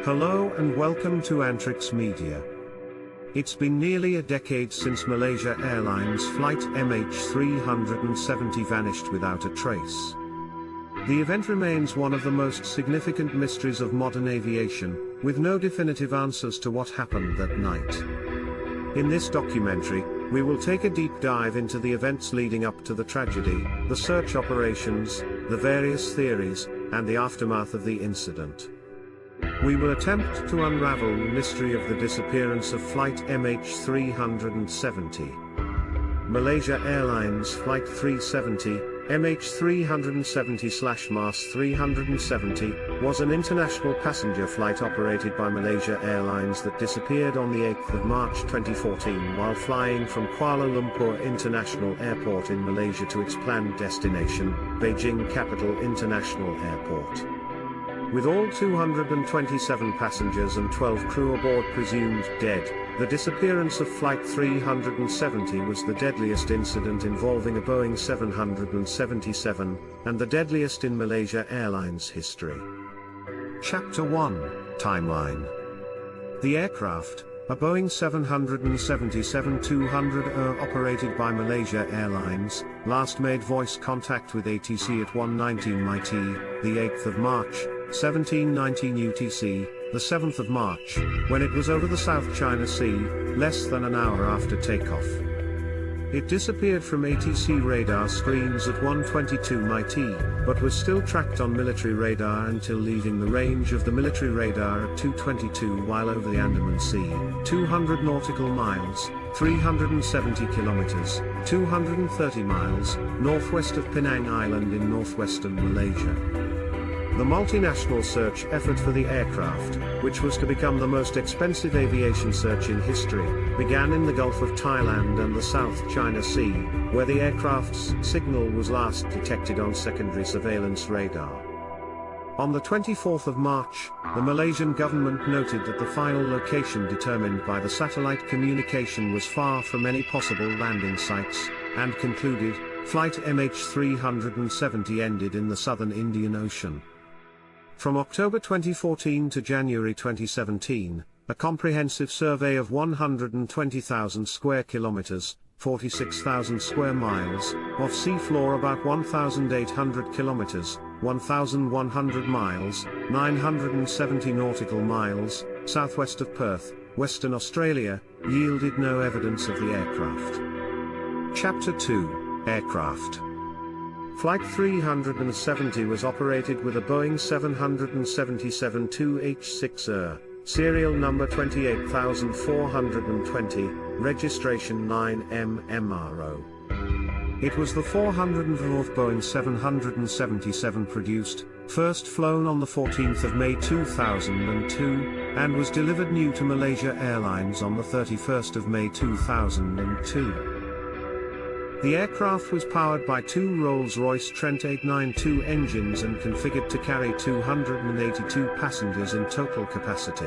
Hello and welcome to Antrix Media. It's been nearly a decade since Malaysia Airlines Flight MH370 vanished without a trace. The event remains one of the most significant mysteries of modern aviation, with no definitive answers to what happened that night. In this documentary, we will take a deep dive into the events leading up to the tragedy, the search operations, the various theories, and the aftermath of the incident. We will attempt to unravel the mystery of the disappearance of Flight MH370. Malaysia Airlines Flight 370, MH370/MAS 370, was an international passenger flight operated by Malaysia Airlines that disappeared on the 8th of March 2014 while flying from Kuala Lumpur International Airport in Malaysia to its planned destination, Beijing Capital International Airport. With all 227 passengers and 12 crew aboard presumed dead, the disappearance of Flight 370 was the deadliest incident involving a Boeing 777, and the deadliest in Malaysia Airlines history. Chapter 1, Timeline. The aircraft, a Boeing 777-200 operated by Malaysia Airlines, last made voice contact with ATC at 1:19 MIT, the 8th of March, 1719 UTC, the 7th of March, when it was over the South China Sea, less than an hour after takeoff. It disappeared from ATC radar screens at 1:22 MIT, but was still tracked on military radar until leaving the range of the military radar at 2:22 while over the Andaman Sea, 200 nautical miles, 370 kilometers, 230 miles, northwest of Penang Island in northwestern Malaysia. The multinational search effort for the aircraft, which was to become the most expensive aviation search in history, began in the Gulf of Thailand and the South China Sea, where the aircraft's signal was last detected on secondary surveillance radar. On the 24th of March, the Malaysian government noted that the final location determined by the satellite communication was far from any possible landing sites, and concluded, Flight MH370 ended in the southern Indian Ocean. From October 2014 to January 2017, a comprehensive survey of 120,000 square kilometers, 46,000 square miles, of seafloor about 1,800 kilometers, 1,100 miles, 970 nautical miles, southwest of Perth, Western Australia, yielded no evidence of the aircraft. Chapter 2, Aircraft. Flight 370 was operated with a Boeing 777-2H6 serial number 28420, registration 9MMRO. It was the 404th Boeing 777 produced, first flown on the 14th of May 2002, and was delivered new to Malaysia Airlines on the 31st of May 2002. The aircraft was powered by two Rolls-Royce Trent 892 engines and configured to carry 282 passengers in total capacity.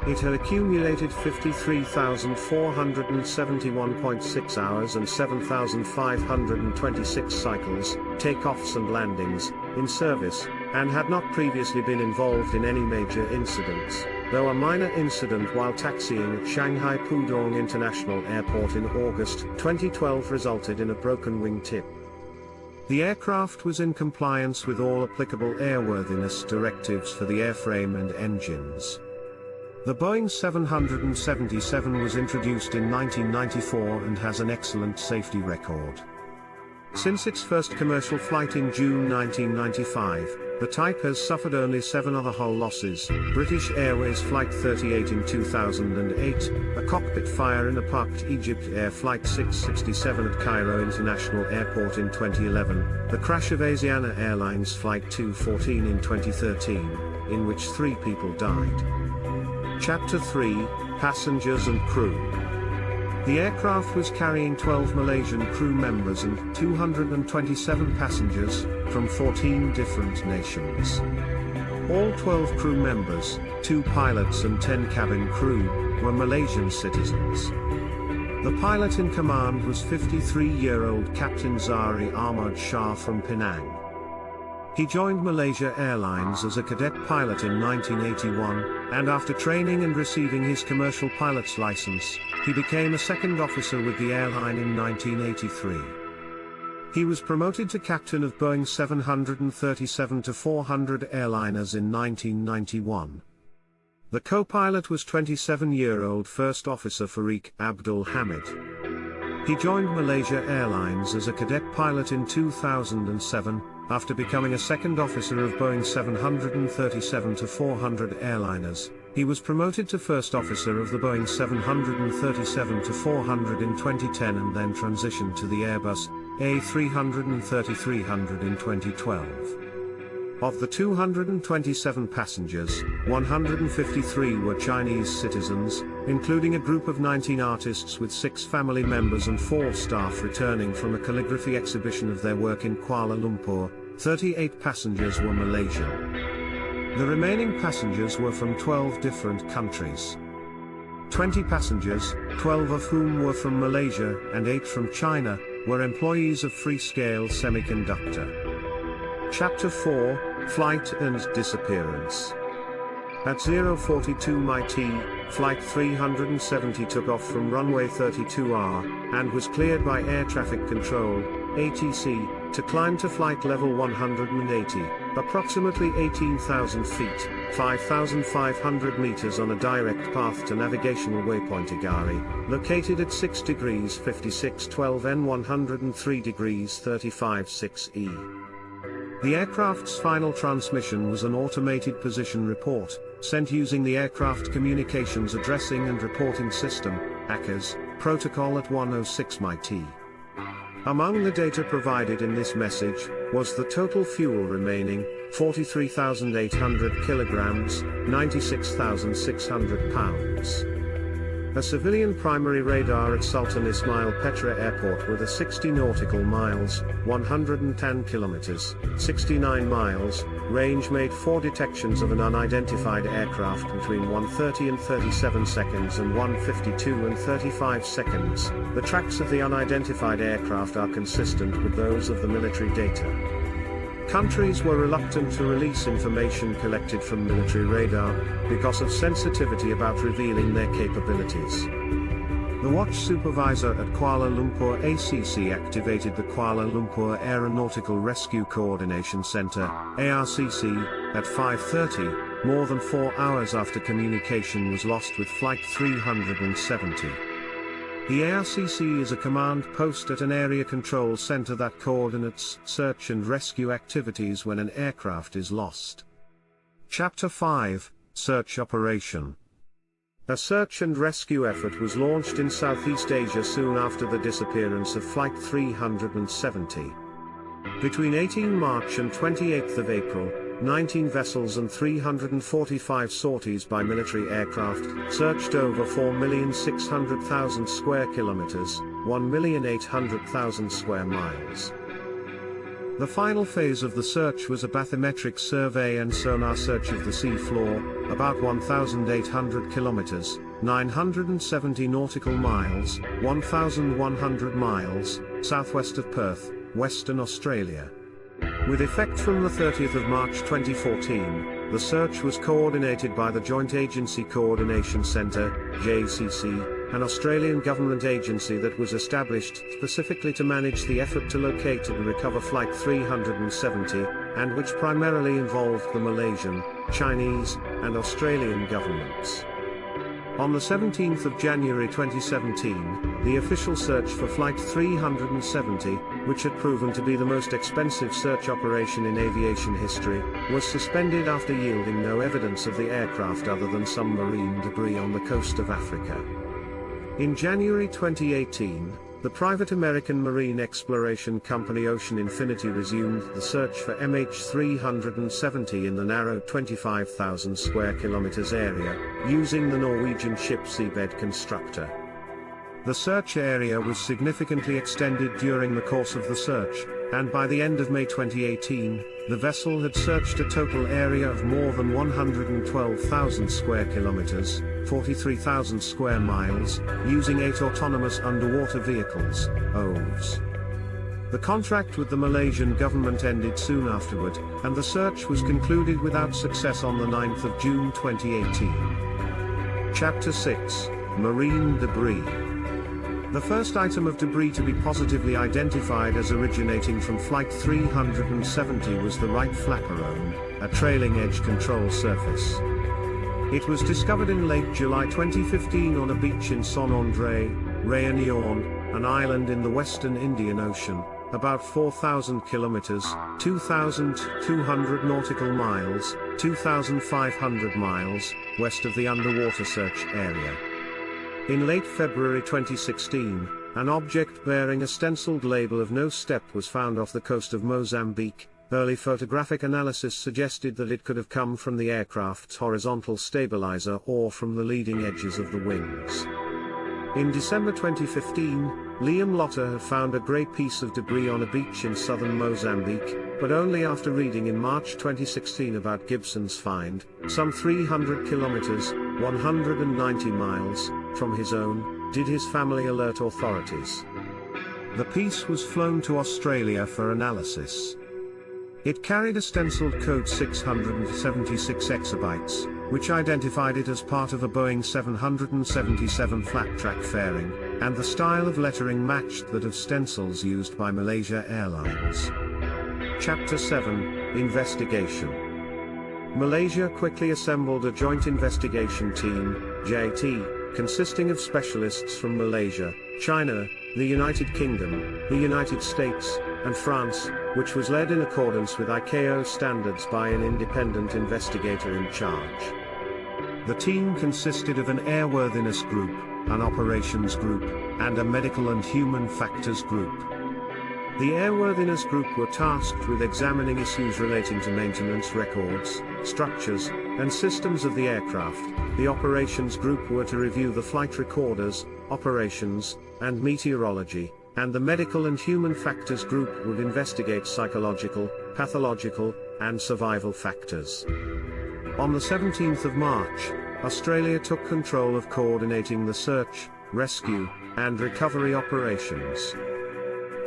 It had accumulated 53,471.6 hours and 7,526 cycles, takeoffs and landings, in service, and had not previously been involved in any major incidents, though a minor incident while taxiing at Shanghai Pudong International Airport in August 2012 resulted in a broken wingtip. The aircraft was in compliance with all applicable airworthiness directives for the airframe and engines. The Boeing 777 was introduced in 1994 and has an excellent safety record. Since its first commercial flight in June 1995, the type has suffered only 7 other hull losses: British Airways Flight 38 in 2008, a cockpit fire in a parked Egypt Air Flight 667 at Cairo International Airport in 2011, the crash of Malaysia Airlines Flight 214 in 2013, in which 3 people died. Chapter 3, Passengers and Crew. The aircraft was carrying 12 Malaysian crew members and 227 passengers, from 14 different nations. All 12 crew members, 2 pilots and 10 cabin crew, were Malaysian citizens. The pilot in command was 53-year-old Captain Zari Ahmad Shah from Penang. He joined Malaysia Airlines as a cadet pilot in 1981, and after training and receiving his commercial pilot's license, he became a second officer with the airline in 1983. He was promoted to captain of Boeing 737-400 airliners in 1991. The co-pilot was 27-year-old First Officer Fareeq Abdul Hamid. He joined Malaysia Airlines as a cadet pilot in 2007, after becoming a second officer of Boeing 737-400 airliners. He was promoted to first officer of the Boeing 737-400 in 2010 and then transitioned to the Airbus A330-300 in 2012. Of the 227 passengers, 153 were Chinese citizens, including a group of 19 artists with 6 family members and 4 staff returning from a calligraphy exhibition of their work in Kuala Lumpur. 38 passengers were Malaysian. The remaining passengers were from 12 different countries. 20 passengers, 12 of whom were from Malaysia and 8 from China, were employees of Freescale Semiconductor. Chapter 4, Flight and Disappearance. At 0:42 MIT, Flight 370 took off from runway 32R, and was cleared by Air Traffic Control, ATC, to climb to flight level 180, approximately 18,000 feet, 5,500 meters on a direct path to navigational waypoint Igari, located at 6 degrees 56'12" N 103 degrees 35'6" E. The aircraft's final transmission was an automated position report, sent using the Aircraft Communications Addressing and Reporting System, ACAS, protocol at 1:06 MIT. Among the data provided in this message, was the total fuel remaining, 43,800 kilograms, 96,600 pounds. A civilian primary radar at Sultan Ismail Petra Airport with a 60 nautical miles, 110 kilometers, 69 miles, range made 4 detections of an unidentified aircraft between 1:30 and 37 seconds and 1:52 and 35 seconds. The tracks of the unidentified aircraft are consistent with those of the military data. Countries were reluctant to release information collected from military radar, because of sensitivity about revealing their capabilities. The watch supervisor at Kuala Lumpur ACC activated the Kuala Lumpur Aeronautical Rescue Coordination Center, ARCC, at 5:30, more than 4 hours after communication was lost with Flight 370. The ARCC is a command post at an area control center that coordinates search and rescue activities when an aircraft is lost. Chapter 5, Search Operation. A search and rescue effort was launched in Southeast Asia soon after the disappearance of Flight 370. Between 18 March and 28 April, 19 vessels and 345 sorties by military aircraft searched over 4,600,000 square kilometers, 1,800,000 square miles. The final phase of the search was a bathymetric survey and sonar search of the sea floor, about 1,800 kilometers, 970 nautical miles, 1,100 miles, southwest of Perth, Western Australia. With effect from the 30th of March 2014, the search was coordinated by the Joint Agency Coordination Centre, JCC, an Australian government agency that was established specifically to manage the effort to locate and recover Flight 370, and which primarily involved the Malaysian, Chinese, and Australian governments. On the 17th of January 2017, the official search for Flight 370, which had proven to be the most expensive search operation in aviation history, was suspended after yielding no evidence of the aircraft other than some marine debris on the coast of Africa. In January 2018, the private American marine exploration company Ocean Infinity resumed the search for MH370 in the narrow 25,000 square kilometers area, using the Norwegian ship Seabed Constructor. The search area was significantly extended during the course of the search, and by the end of May 2018, the vessel had searched a total area of more than 112,000 square kilometers, 43,000 square miles, using 8 autonomous underwater vehicles, OVs. The contract with the Malaysian government ended soon afterward, and the search was concluded without success on the 9th of June 2018. Chapter 6: Marine Debris. The first item of debris to be positively identified as originating from Flight 370 was the right flaperon, a trailing edge control surface. It was discovered in late July 2015 on a beach in Son André, Réunion, an island in the western Indian Ocean, about 4,000 kilometers, 2,200 nautical miles, 2,500 miles, west of the underwater search area. In late February 2016, an object bearing a stenciled label of no step was found off the coast of Mozambique. Early photographic analysis suggested that it could have come from the aircraft's horizontal stabilizer or from the leading edges of the wings. In December 2015, Liam Lotter had found a grey piece of debris on a beach in southern Mozambique, but only after reading in March 2016 about Gibson's find, some 300 kilometers, 190 miles, from his own, did his family alert authorities. The piece was flown to Australia for analysis. It carried a stenciled code 676 exabytes, which identified it as part of a Boeing 777 flat-track fairing, and the style of lettering matched that of stencils used by Malaysia Airlines. Chapter 7: Investigation. Malaysia quickly assembled a joint investigation team, JT, consisting of specialists from Malaysia, China, the United Kingdom, the United States, and France, which was led in accordance with ICAO standards by an independent investigator in charge. The team consisted of an airworthiness group, an operations group, and a medical and human factors group. The airworthiness group were tasked with examining issues relating to maintenance records, structures, and systems of the aircraft. The operations group were to review the flight recorders, operations, and meteorology, and the medical and human factors group would investigate psychological, pathological, and survival factors. On the 17th of March, Australia took control of coordinating the search, rescue, and recovery operations.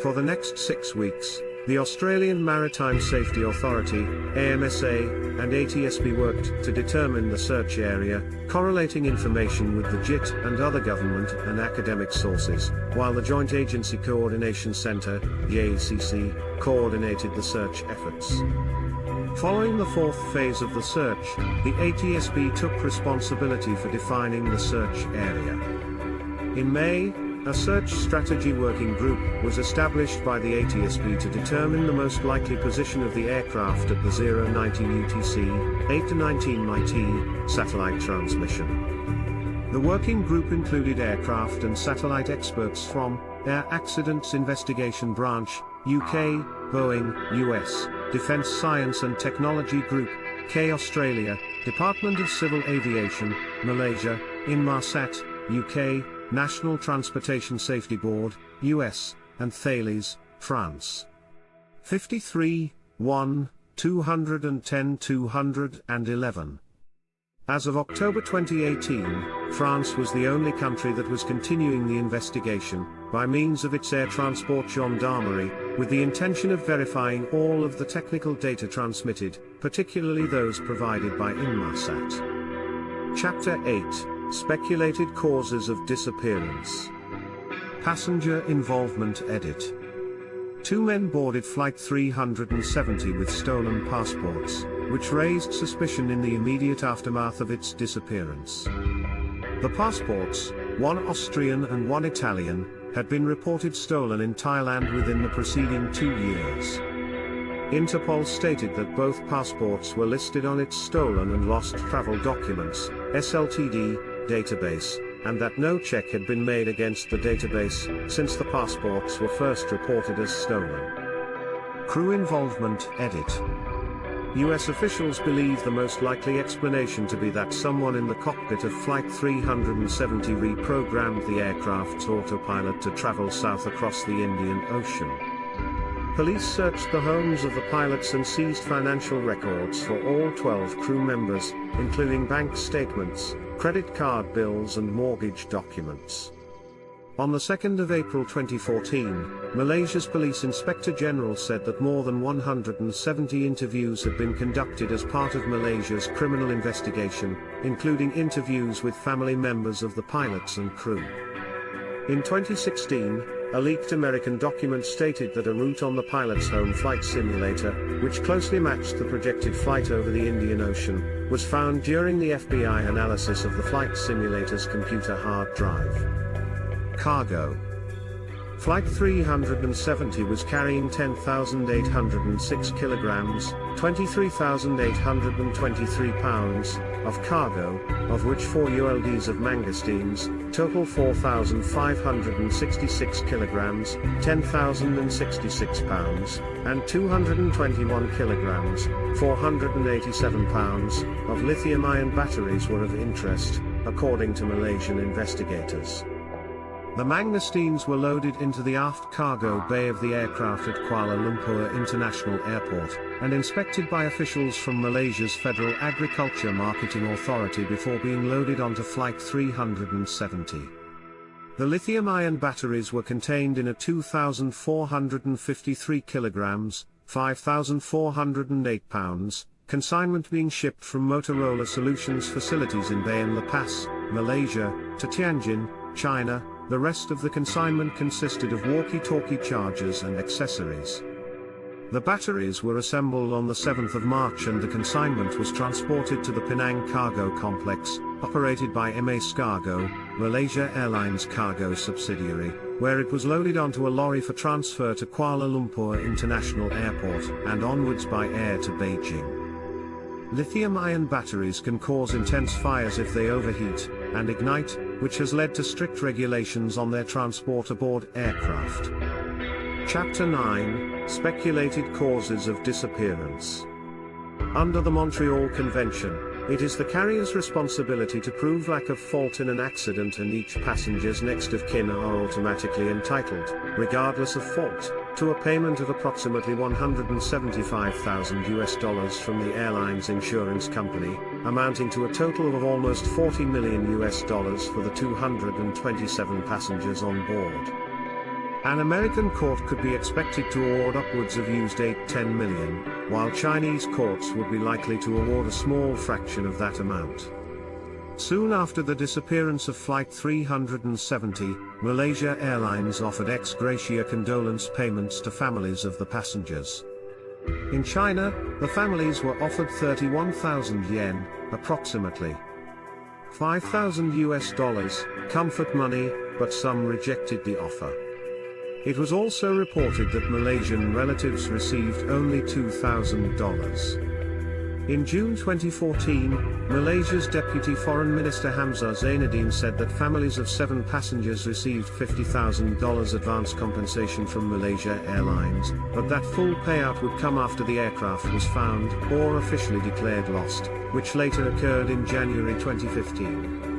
For the next 6 weeks, the Australian Maritime Safety Authority, AMSA, and ATSB worked to determine the search area, correlating information with the JIT and other government and academic sources, while the Joint Agency Coordination Centre, JACC, coordinated the search efforts. Following the fourth phase of the search, the ATSB took responsibility for defining the search area. In May, a search strategy working group was established by the ATSB to determine the most likely position of the aircraft at the 090 UTC, 8 to 19 MIT, satellite transmission. The working group included aircraft and satellite experts from Air Accidents Investigation Branch, UK, Boeing, US, Defence Science and Technology Group, K Australia, Department of Civil Aviation, Malaysia, Inmarsat, UK, National Transportation Safety Board, US, and Thales, France. 53, 1, 210 211. As of October 2018, France was the only country that was continuing the investigation, by means of its air transport gendarmerie, with the intention of verifying all of the technical data transmitted, particularly those provided by Inmarsat. Chapter 8: Speculated Causes of Disappearance. Passenger Involvement Edit. 2 men boarded Flight 370 with stolen passports, which raised suspicion in the immediate aftermath of its disappearance. The passports, one Austrian and one Italian, had been reported stolen in Thailand within the preceding 2 years. Interpol stated that both passports were listed on its Stolen and Lost Travel Documents (SLTD) database, and that no check had been made against the database since the passports were first reported as stolen. Crew Involvement Edit. US officials believe the most likely explanation to be that someone in the cockpit of Flight 370 reprogrammed the aircraft's autopilot to travel south across the Indian Ocean. Police searched the homes of the pilots and seized financial records for all 12 crew members, including bank statements, credit card bills and mortgage documents. On the 2nd of April 2014, Malaysia's Police Inspector General said that more than 170 interviews had been conducted as part of Malaysia's criminal investigation, including interviews with family members of the pilots and crew. In 2016, a leaked American document stated that a route on the pilot's home flight simulator, which closely matched the projected flight over the Indian Ocean, was found during the FBI analysis of the flight simulator's computer hard drive. Cargo. Flight 370 was carrying 10,806 kilograms, 23,823 pounds, of cargo, of which 4 ULDs of mangosteens, total 4,566 kilograms, 10,066 pounds, and 221 kilograms, 487 pounds, of lithium-ion batteries were of interest, according to Malaysian investigators. The mangosteens were loaded into the aft cargo bay of the aircraft at Kuala Lumpur International Airport, and inspected by officials from Malaysia's Federal Agriculture Marketing Authority before being loaded onto Flight 370. The lithium-ion batteries were contained in a 2,453 kilograms, 5,408 pounds, consignment being shipped from Motorola Solutions facilities in Bayan Lepas, Malaysia, to Tianjin, China. The rest of the consignment consisted of walkie-talkie chargers and accessories. The batteries were assembled on the 7th of March and the consignment was transported to the Penang Cargo Complex, operated by MAS Cargo, Malaysia Airlines cargo subsidiary, where it was loaded onto a lorry for transfer to Kuala Lumpur International Airport and onwards by air to Beijing. Lithium-ion batteries can cause intense fires if they overheat and ignite, which has led to strict regulations on their transport aboard aircraft. Chapter 9, Speculated Causes of Disappearance. Under the Montreal Convention, it is the carrier's responsibility to prove lack of fault in an accident, and each passenger's next of kin are automatically entitled, regardless of fault, to a payment of approximately $175,000 from the airline's insurance company, amounting to a total of almost $40 million for the 227 passengers on board. An American court could be expected to award upwards of $8-10 million, while Chinese courts would be likely to award a small fraction of that amount. Soon after the disappearance of Flight 370, Malaysia Airlines offered ex gratia condolence payments to families of the passengers. In China, the families were offered 31,000 yen, approximately $5,000, comfort money, but some rejected the offer. It was also reported that Malaysian relatives received only $2,000. In June 2014, Malaysia's Deputy Foreign Minister Hamzah Zainuddin said that families of 7 passengers received $50,000 advance compensation from Malaysia Airlines, but that full payout would come after the aircraft was found, or officially declared lost, which later occurred in January 2015.